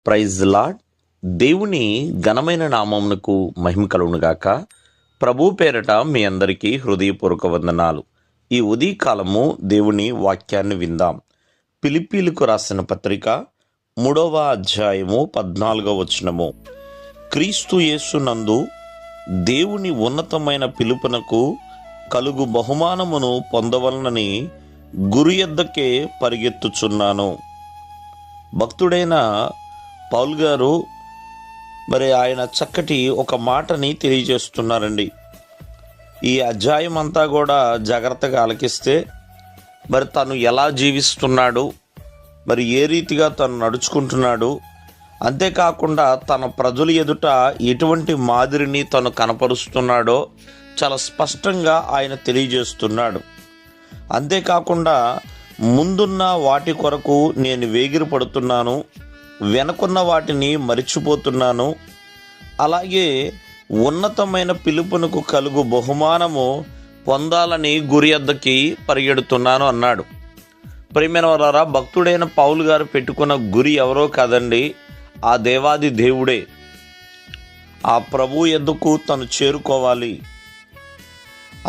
Praise lord. దేవుని ఘనమైన నామమునకు మహిమ కలుగునుగాక. ప్రభు పేరట మీ అందరికీ హృదయపూర్వక వందనాలు. ఈ ఉదయకాలము దేవుని వాక్యాన్ని విందాం. ఫిలిప్పీలకు రాసిన పత్రిక 3వ అధ్యాయము 14వ వచనము. క్రీస్తు యేసునందు దేవుని ఉన్నతమైన పిలుపునకు కలుగు బహుమానమును పొందవలనని గురి యొద్దకే పరిగెత్తుచున్నాను. భక్తుడైన పౌలు గారు ఆయన చక్కటి ఒక మాటని తెలియజేస్తున్నారండి. ఈ అధ్యాయం అంతా కూడా జాగ్రత్తగా ఆలకిస్తే తను ఎలా జీవిస్తున్నాడు, ఏ రీతిగా తను నడుచుకుంటున్నాడు, అంతేకాకుండా తన ప్రజల ఎదుట ఎటువంటి మాదిరిని తను కనపరుస్తున్నాడో చాలా స్పష్టంగా ఆయన తెలియజేస్తున్నాడు. అంతేకాకుండా ముందున్న వాటి కొరకు నేను వేగిరి పడుతున్నాను, వెనకున్న వాటిని మరిచిపోతున్నాను, అలాగే ఉన్నతమైన పిలుపునకు కలుగు బహుమానము పొందాలని గురి యొద్దకి పరిగెడుతున్నాను అన్నాడు. ప్రియమైన వారా, భక్తుడైన పౌలు గారు పెట్టుకున్న గురి ఎవరో కాదండి, ఆ దేవాది దేవుడే. ఆ ప్రభు యొద్దకు తను చేరుకోవాలి.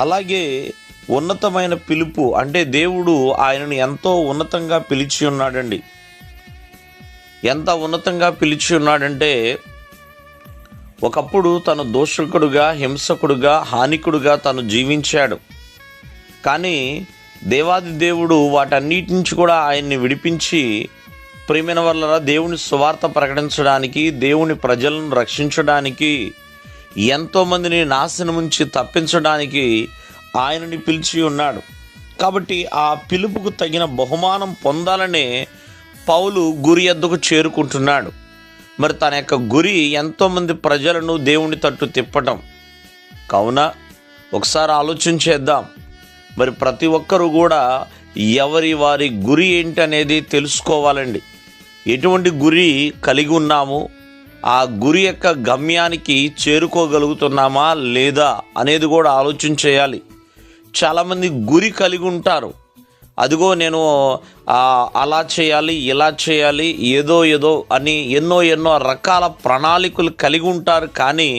అలాగే ఉన్నతమైన పిలుపు అంటే దేవుడు ఆయనను ఎంతో ఉన్నతంగా పిలిచి ఉన్నాడండి. ఎంత ఉన్నతంగా పిలిచి ఉన్నాడంటే, ఒకప్పుడు తను దోషకుడుగా, హింసకుడుగా, హానికుడుగా తను జీవించాడు. కానీ దేవాది దేవుడు వాటన్నిటి నుంచి కూడా ఆయన్ని విడిపించి, ప్రియమైన వల్ల దేవుని సువార్త ప్రకటించడానికి, దేవుని ప్రజలను రక్షించడానికి, ఎంతోమందిని నాశనం నుంచి తప్పించడానికి ఆయనని పిలిచి ఉన్నాడు. కాబట్టి ఆ పిలుపుకు తగిన బహుమానం పొందాలనే పౌలు గురి యొద్దకు చేరుకుంటున్నాడు. తన యొక్క గురి ఎంతోమంది ప్రజలను దేవుని తట్టు తిప్పటం. కావున ఒకసారి ఆలోచించేద్దాం. ప్రతి ఒక్కరూ కూడా వారి గురి ఏంటి అనేది తెలుసుకోవాలండి. ఎటువంటి గురి కలిగి ఉన్నాము, ఆ గురి యొక్క గమ్యానికి చేరుకోగలుగుతున్నామా లేదా అనేది కూడా ఆలోచించేయాలి. చాలామంది గురి కలిగి ఉంటారు. అదిగో నేను అలా చేయాలి, ఇలా చేయాలి, ఏదో అని ఎన్నో రకాల ప్రణాళికలు కలిగి ఉంటారు. కానీ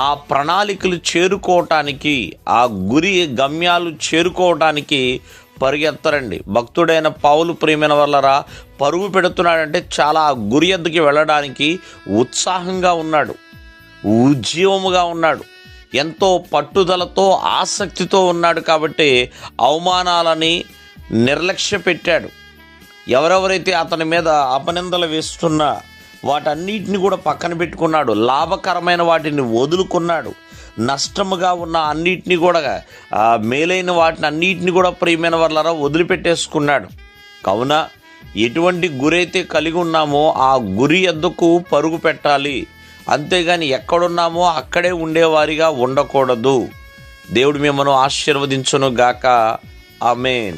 ఆ ప్రణాళికలు చేరుకోవటానికి, ఆ గురి గమ్యాలు చేరుకోవటానికి పరిగెత్తరండి. భక్తుడైన పౌలు ప్రియమైన వల్లరా పరుగు పెడుతున్నాడంటే చాలా గురి యొద్దకి వెళ్ళడానికి ఉత్సాహంగా ఉన్నాడు, ఉజ్జీవముగా ఉన్నాడు, ఎంతో పట్టుదలతో ఆసక్తితో ఉన్నాడు. కాబట్టి అవమానాలని నిర్లక్ష్య పెట్టాడు. ఎవరెవరైతే అతని మీద అపనిందలు వేస్తున్నా వాటన్నిటిని కూడా పక్కన పెట్టుకున్నాడు. లాభకరమైన వాటిని వదులుకున్నాడు. నష్టముగా ఉన్న అన్నిటినీ కూడా, మేలైన వాటిని అన్నిటిని కూడా ప్రియమైన వాళ్ళరా వదిలిపెట్టేసుకున్నాడు. కావున ఎటువంటి గురి అయితే కలిగి ఉన్నామో ఆ గురి యొద్దకు పరుగు పెట్టాలి. అంతేగాని ఎక్కడున్నామో అక్కడే ఉండేవారిగా ఉండకూడదు. దేవుడు మిమ్మల్ని ఆశీర్వదించును గాక. ఆమేన్.